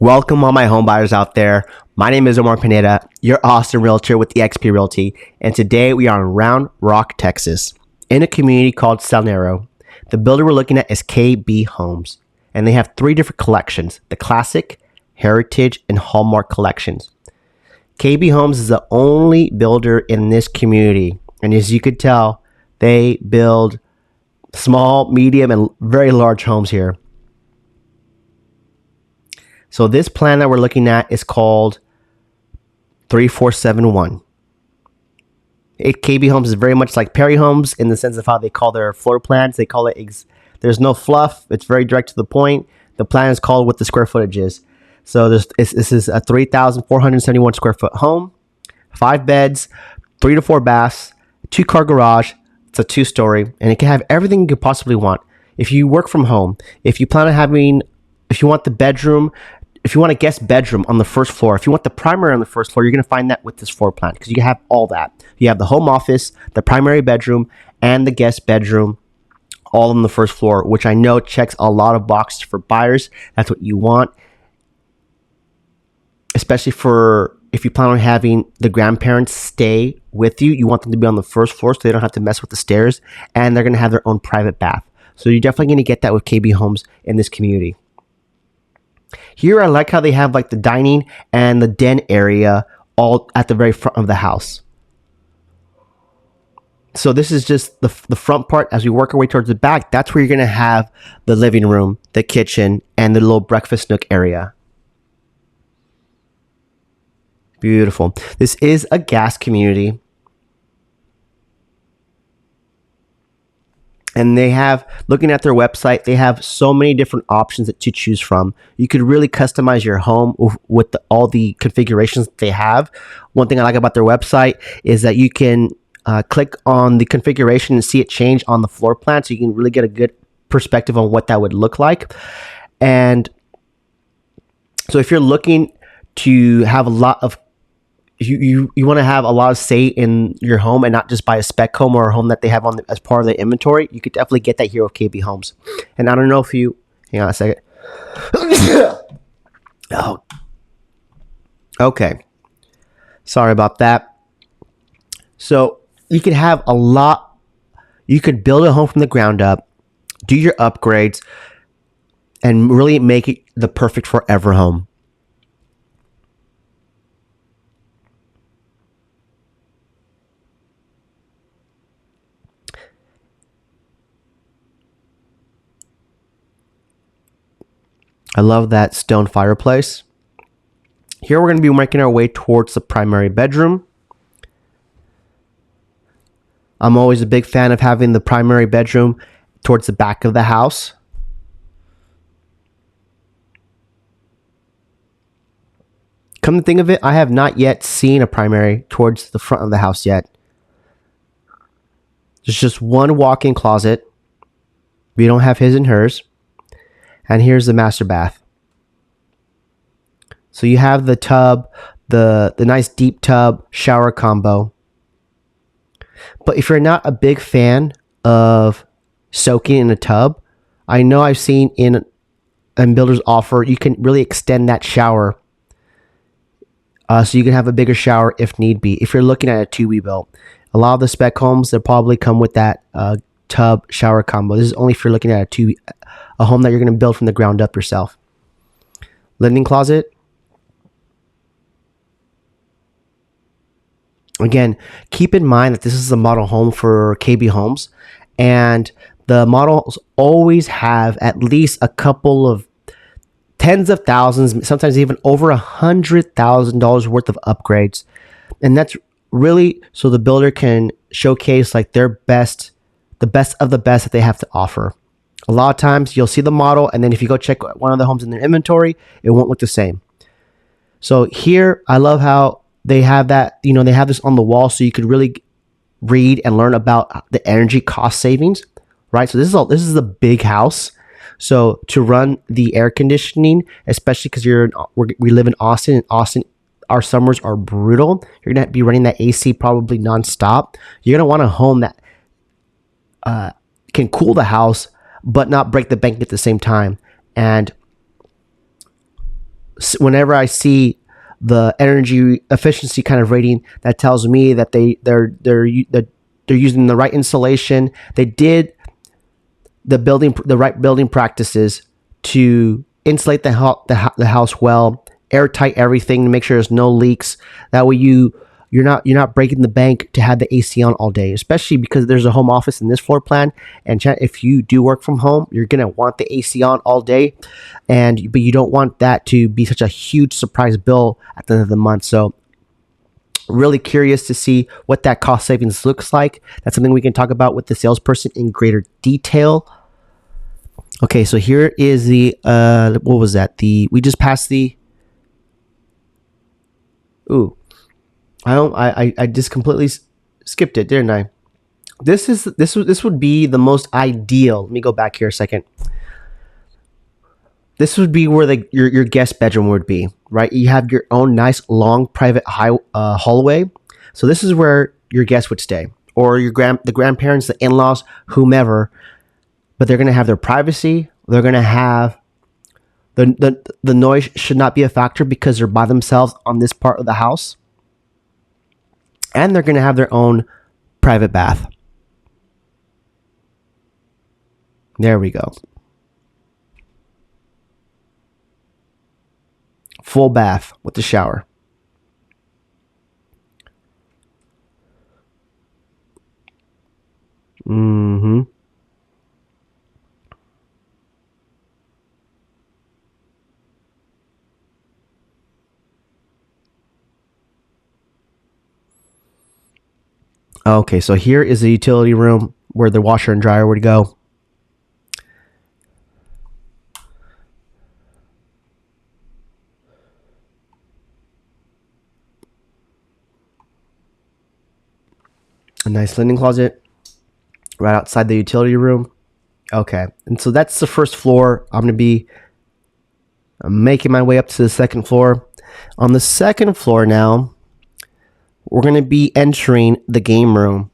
Welcome all my home buyers out there. My name is Omar Pineda, your Austin realtor with eXp Realty, and today we are in Round Rock, Texas, in a community called Salnero. The builder we're looking at is KB Homes, and they have three different collections: the Classic, Heritage, and Hallmark collections. KB Homes is the only builder in this community, and as you could tell, they build small, medium, and very large homes here. So this plan that we're looking at is called 3471. KB Homes is very much like Perry Homes in the sense of how they call their floor plans. They call it, there's no fluff. It's very direct to the point. The plan is called what the square footage is. So this is a 3,471 square foot home, 5 beds, 3 to 4 baths, 2-car garage. It's a 2-story, and it can have everything you could possibly want. If you work from home, if you want the bedroom, if you want a guest bedroom on the first floor, if you want the primary on the first floor, you're going to find that with this floor plan because you have all that. You have the home office, the primary bedroom, and the guest bedroom all on the first floor, which I know checks a lot of boxes for buyers. That's what you want, especially for if you plan on having the grandparents stay with you. You want them to be on the first floor so they don't have to mess with the stairs, and they're going to have their own private bath. So you're definitely going to get that with KB Homes in this community. Here, I like how they have like the dining and the den area all at the very front of the house. So this is just the front part. As we work our way towards the back, that's where you're going to have the living room, the kitchen, and the little breakfast nook area. Beautiful. This is a gas community. And they have, looking at their website, they have so many different options to choose from. You could really customize your home with all the configurations that they have. One thing I like about their website is that you can click on the configuration and see it change on the floor plan, so you can really get a good perspective on what that would look like. And so if you're looking to have a lot of you want to have a lot of say in your home and not just buy a spec home or a home that they have as part of their inventory, you could definitely get that here with KB Homes. And I don't know if you, hang on a second. Oh, okay. Sorry about that. So you could have you could build a home from the ground up, do your upgrades, and really make it the perfect forever home. I love that stone fireplace. Here we're going to be making our way towards the primary bedroom. I'm always a big fan of having the primary bedroom towards the back of the house. Come to think of it, I have not yet seen a primary towards the front of the house yet. There's just one walk-in closet. We don't have his and hers. And here's the master bath. So you have the tub, the nice deep tub shower combo. But if you're not a big fan of soaking in a tub, I know I've seen in builders offer, you can really extend that shower. So you can have a bigger shower if need be. If you're looking at a to-be built, a lot of the spec homes, they'll probably come with that tub shower combo. This is only if you're looking at a home that you're going to build from the ground up yourself. Linen closet. Again, keep in mind that this is a model home for KB Homes, and the models always have at least a couple of tens of thousands, sometimes even over $100,000 worth of upgrades. And that's really so the builder can showcase like the best of the best that they have to offer. A lot of times you'll see the model, and then if you go check one of the homes in their inventory, it won't look the same. So here, I love how they have that, they have this on the wall so you could really read and learn about the energy cost savings, right? So this is a big house. So to run the air conditioning, especially because we live in Austin, and Austin, our summers are brutal. You're going to be running that AC probably nonstop. You're going to want a home that can cool the house, but not break the bank at the same time. And whenever I see the energy efficiency kind of rating, that tells me that they're using the right insulation. They did the right building practices to insulate the house well, airtight everything to make sure there's no leaks. That way you're not breaking the bank to have the AC on all day, especially because there's a home office in this floor plan. And if you do work from home, you're gonna want the AC on all day, but you don't want that to be such a huge surprise bill at the end of the month. So really curious to see what that cost savings looks like. That's something we can talk about with the salesperson in greater detail. Okay, so here is the what was that? We just passed the. Ooh, I just completely skipped it, didn't I? This would be the most ideal. Let me go back here a second. This would be where your guest bedroom would be, right? You have your own nice long private hallway. So this is where your guest would stay, or the grandparents, the in-laws, whomever. But they're going to have their privacy. They're going to have the noise should not be a factor because they're by themselves on this part of the house. And they're going to have their own private bath. There we go. Full bath with the shower. Mm-hmm. Okay, so here is the utility room where the washer and dryer would go. A nice linen closet right outside the utility room. Okay, and so that's the first floor. I'm making my way up to the second floor. On the second floor now, we're going to be entering the game room.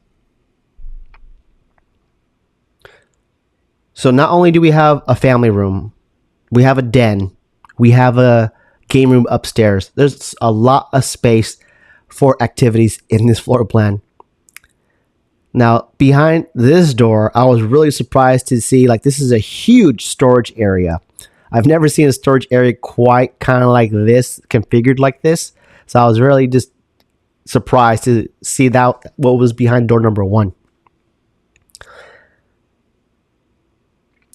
So not only do we have a family room, we have a den, we have a game room upstairs. There's a lot of space for activities in this floor plan. Now, behind this door, I was really surprised to see, this is a huge storage area. I've never seen a storage area quite kind of like this, configured like this. So I was really just surprised to see that what was behind door number 1.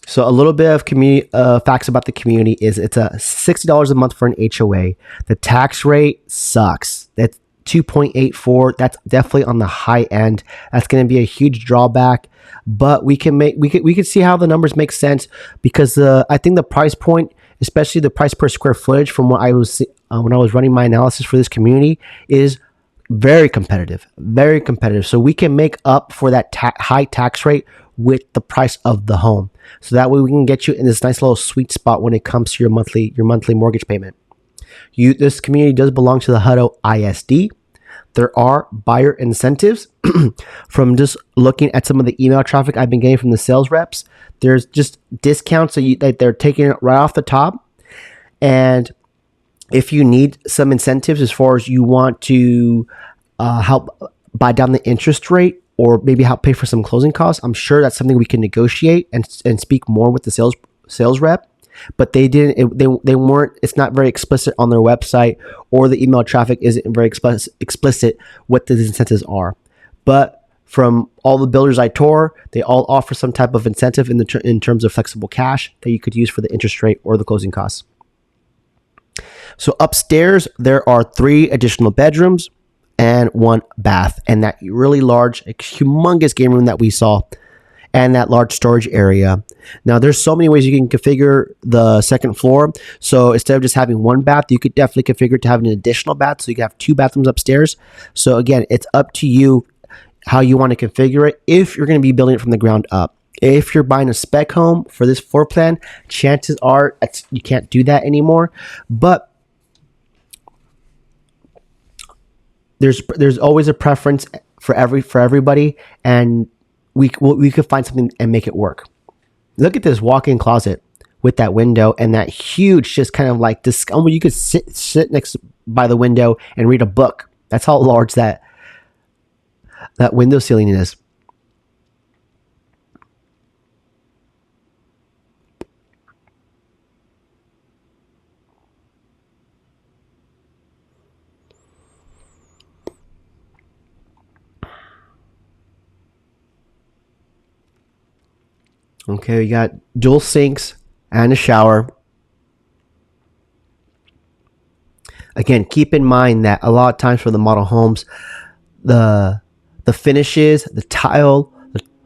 So a little bit of community facts about the community is it's a $60 a month for an HOA. The tax rate sucks. That's 2.84. That's definitely on the high end. That's going to be a huge drawback, but we can see how the numbers make sense because I think the price point, especially the price per square footage, from what I was when I was running my analysis for this community, is very competitive, very competitive. So we can make up for that high tax rate with the price of the home. So that way we can get you in this nice little sweet spot when it comes to your monthly mortgage payment. This community does belong to the Hutto ISD. There are buyer incentives. From just looking at some of the email traffic I've been getting from the sales reps, there's just discounts that they're taking it right off the top. And if you need some incentives as far as you want to help buy down the interest rate or maybe help pay for some closing costs, I'm sure that's something we can negotiate and speak more with the sales rep. But they weren't, it's not very explicit on their website, or the email traffic isn't very explicit what the incentives are. But from all the builders I tour, they all offer some type of incentive in terms of flexible cash that you could use for the interest rate or the closing costs. So upstairs, there are 3 additional bedrooms and 1 bath, and that really large, humongous game room that we saw, and that large storage area. Now, there's so many ways you can configure the second floor. So instead of just having 1 bath, you could definitely configure it to have an additional bath. So you can have 2 bathrooms upstairs. So again, it's up to you how you want to configure it if you're going to be building it from the ground up. If you're buying a spec home for this floor plan, chances are you can't do that anymore. But there's always a preference for everybody, and we could find something and make it work. Look at this walk-in closet with that window and that huge, just kind of like this. You could sit next by the window and read a book. That's how large that window ceiling is. Okay, we got dual sinks and a shower. Again, keep in mind that a lot of times for the model homes, the finishes, the tile,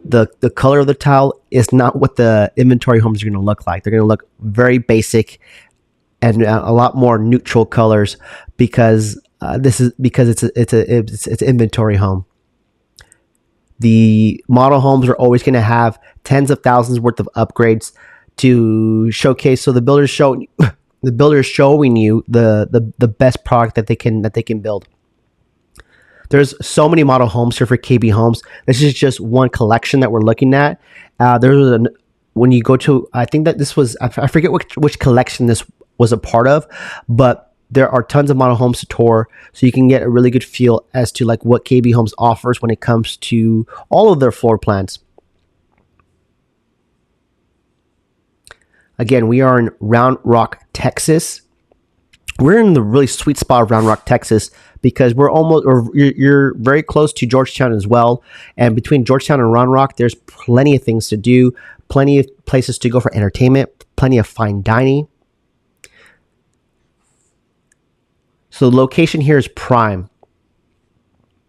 the color of the tile is not what the inventory homes are going to look like. They're going to look very basic and a lot more neutral colors because it's an inventory home. The model homes are always going to have tens of thousands worth of upgrades to showcase. So the builder is showing you the best product that they can build. There's so many model homes here for KB Homes. This is just one collection that we're looking at. When you go to, I think that this was, I forget which collection this was a part of, but there are tons of model homes to tour, so you can get a really good feel as to like what KB Homes offers when it comes to all of their floor plans. Again, we are in Round Rock, Texas. We're in the really sweet spot of Round Rock, Texas, because you're very close to Georgetown as well. And between Georgetown and Round Rock, there's plenty of things to do, plenty of places to go for entertainment, plenty of fine dining. So the location here is prime.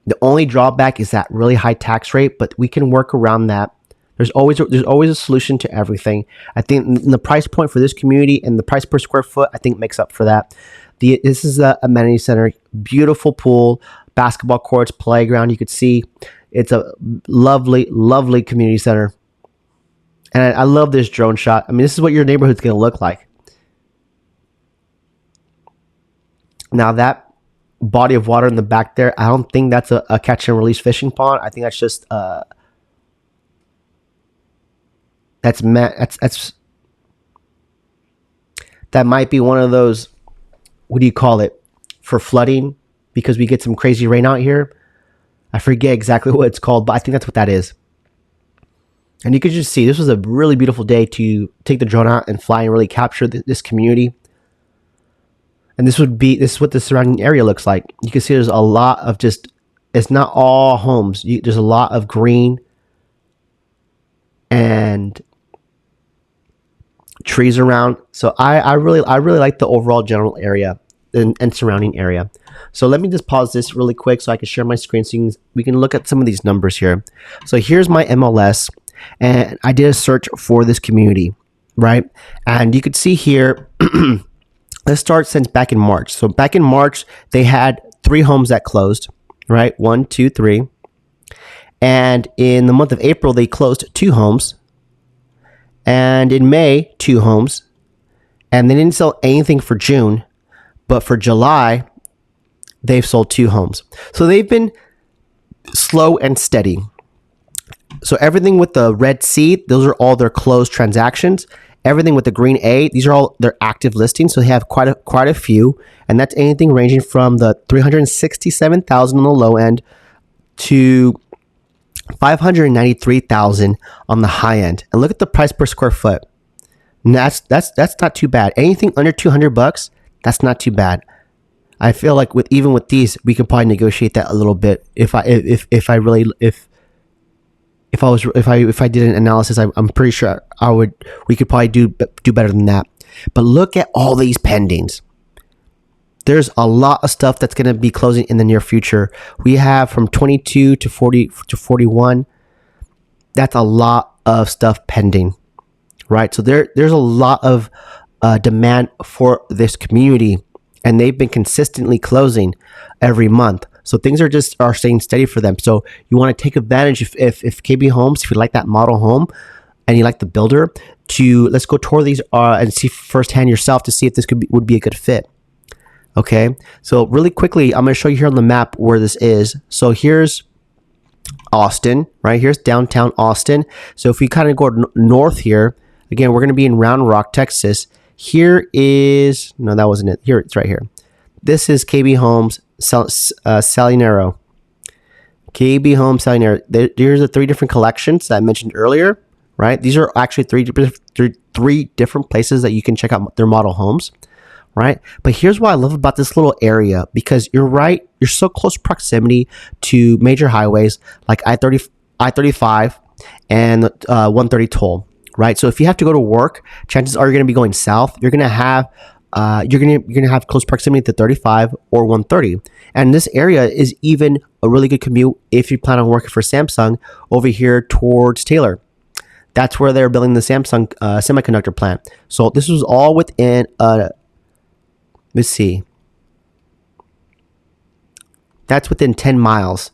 The only drawback is that really high tax rate, but we can work around that. There's always a solution to everything. I think the price point for this community and the price per square foot, I think, makes up for that. This is the amenity center, beautiful pool, basketball courts, playground. You could see it's a lovely, lovely community center. And I love this drone shot. I mean, this is what your neighborhood's going to look like. Now that body of water in the back there, I don't think that's a catch and release fishing pond. I think that's just that might be one of those, what do you call it, for flooding, because we get some crazy rain out here. I forget exactly what it's called, but I think that's what that is. And you could just see this was a really beautiful day to take the drone out and fly and really capture this community. And this is what the surrounding area looks like. You can see there's a lot of it's not all homes. There's a lot of green and trees around. So I really like the overall general area and surrounding area. So let me just pause this really quick so I can share my screen so we can look at some of these numbers here. So here's my MLS, and I did a search for this community, right? And you could see here, let's start since back in March. So back in March, they had 3 homes that closed, right? 1, 2, 3. And in the month of April, they closed 2 homes. And in May, 2 homes. And they didn't sell anything for June. But for July, they've sold 2 homes. So they've been slow and steady. So everything with the red C, those are all their closed transactions. Everything with the green A, these are all their active listings. So they have quite a few. And that's anything ranging from the $367,000 on the low end to $593,000 on the high end. And look at the price per square foot. And that's not too bad. Anything under $200, that's not too bad. I feel like even with these, we could probably negotiate that a little bit. If I did an analysis, I'm pretty sure we could probably do better than that. But look at all these pendings. There's a lot of stuff that's going to be closing in the near future. We have from 22 to 40 to 41. That's a lot of stuff pending, right? So there's a lot of demand for this community, and they've been consistently closing every month. So things are staying steady for them. So you want to take advantage if KB Homes, if you like that model home and you like the builder, let's go tour these and see firsthand yourself to see if this would be a good fit. Okay, so really quickly, I'm going to show you here on the map where this is. So here's Austin, right? Here's downtown Austin. So if we kind of go north here, Again, we're going to be in Round Rock, Texas. Here is, no, that wasn't it. Here, it's right here. This is KB Homes, Salinero. KB Home Salinero. There's the 3 different collections that I mentioned earlier, right? These are actually three different places that you can check out their model homes, right? But here's what I love about this little area, because you're right, you're so close proximity to major highways like I-35 and 130 toll, right? So if you have to go to work, chances are you're going to be going south. You're going to have close proximity to 35 or 130. And this area is even a really good commute if you plan on working for Samsung over here towards Taylor. That's where they're building the Samsung semiconductor plant. So this was all within let's see. That's within 10 miles.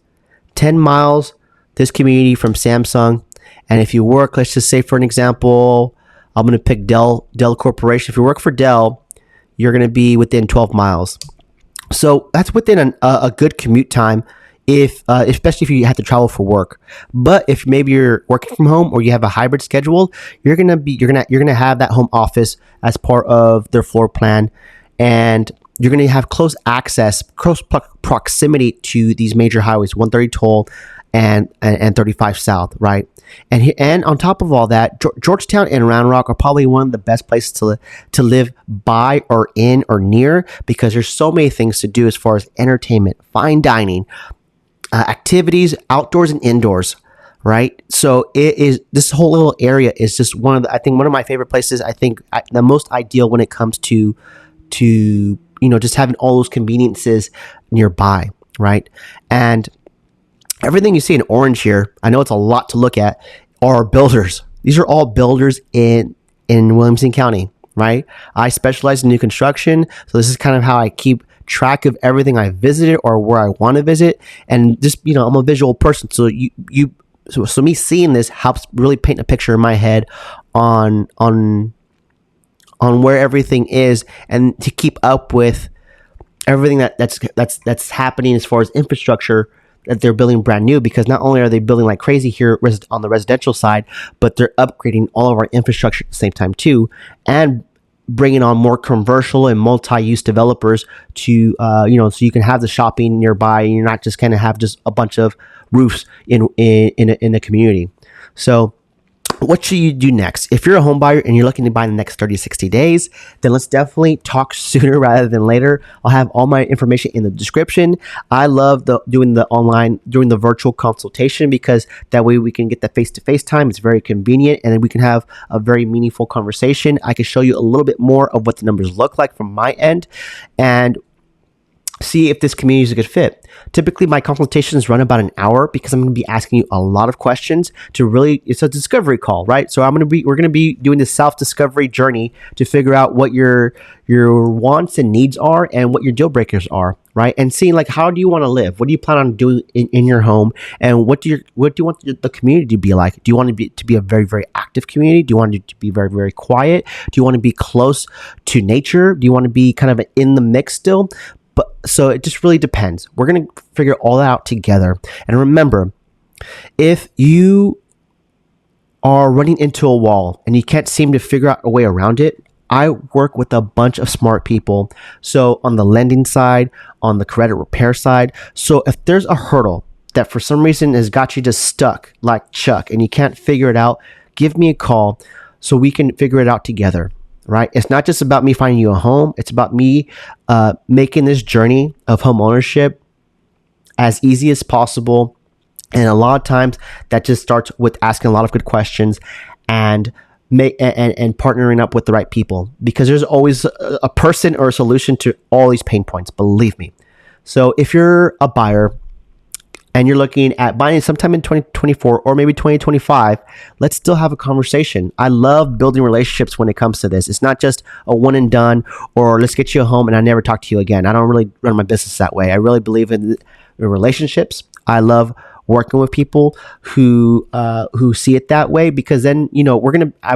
10 miles, this community from Samsung. And if you work, let's just say for an example, I'm going to pick Dell Corporation. If you work for Dell, you're going to be within 12 miles. So that's within a good commute time, especially if you have to travel for work. But if maybe you're working from home or you have a hybrid schedule, you're gonna have that home office as part of their floor plan, and you're gonna have close proximity to these major highways, 130 toll and 35 south, right? And on top of all that, Georgetown and Round Rock are probably one of the best places to live by or in or near, because there's so many things to do as far as entertainment, fine dining, activities, outdoors and indoors, right? So this whole little area is just one of my favorite places. I think the most ideal when it comes to just having all those conveniences nearby, right? And everything you see in orange here, I know it's a lot to look at, are builders. These are all builders in Williamson County, right? I specialize in new construction, so this is kind of how I keep track of everything I visited or where I want to visit. And just, I'm a visual person, so so me seeing this helps really paint a picture in my head on where everything is, and to keep up with everything that's happening as far as infrastructure that they're building brand new. Because not only are they building like crazy here on the residential side, but they're upgrading all of our infrastructure at the same time too, and bringing on more commercial and multi-use developers to so you can have the shopping nearby, and you're not just going to have just a bunch of roofs in a community. So what should you do next? If you're a home buyer and you're looking to buy in the next 30 to 60 days, then let's definitely talk sooner rather than later. I'll have all my information in the description. I love doing the virtual consultation, because that way we can get the face-to-face time. It's very convenient, and then we can have a very meaningful conversation. I can show you a little bit more of what the numbers look like from my end, and see if this community is a good fit. Typically, my consultations run about an hour, because I'm going to be asking you a lot of questions it's a discovery call, right? So we're going to be doing this self-discovery journey to figure out what your wants and needs are, and what your deal breakers are, right? And seeing like, how do you want to live? What do you plan on doing in your home? And what do you want the community to be like? Do you want to be a very, very active community? Do you want it to be very, very quiet? Do you want to be close to nature? Do you want to be kind of in the mix still? But so it just really depends. We're going to figure all that out together. And remember, if you are running into a wall and you can't seem to figure out a way around it, I work with a bunch of smart people. So on the lending side, on the credit repair side. So if there's a hurdle that for some reason has got you just stuck like Chuck and you can't figure it out, give me a call so we can figure it out together. Right? It's not just about me finding you a home. It's about me making this journey of home ownership as easy as possible. And a lot of times that just starts with asking a lot of good questions and partnering up with the right people, because there's always a person or a solution to all these pain points. Believe me. So if you're a buyer and you're looking at buying sometime in 2024 or maybe 2025, let's still have a conversation. I love building relationships when it comes to this. It's not just a one and done, or let's get you a home and I never talk to you again. I don't really run my business that way. I really believe in relationships. I love working with people who see it that way, because then, I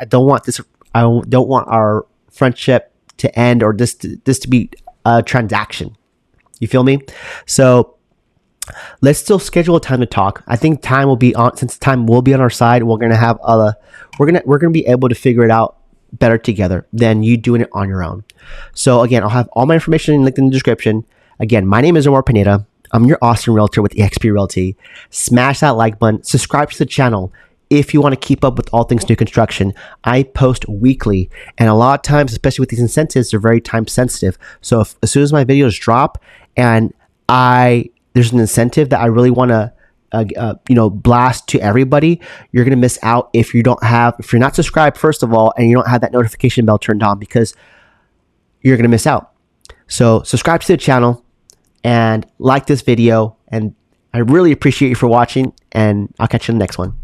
don't want our friendship to end, or this to be a transaction. You feel me? So Let's still schedule a time to talk. I think time will be on, since time will be on our side. We're gonna have we're gonna be able to figure it out better together than you doing it on your own. So again, I'll have all my information linked in the description. Again, my name is Omar Pineda. I'm your Austin realtor with eXp Realty. Smash that like button. Subscribe to the channel if you want to keep up with all things new construction. I post weekly, and a lot of times, especially with these incentives, they're very time sensitive. So as soon as my videos drop and there's an incentive that I really want to blast to everybody, you're going to miss out if you're not subscribed, first of all, and you don't have that notification bell turned on, because you're going to miss out. So subscribe to the channel and like this video, and I really appreciate you for watching, and I'll catch you in the next one.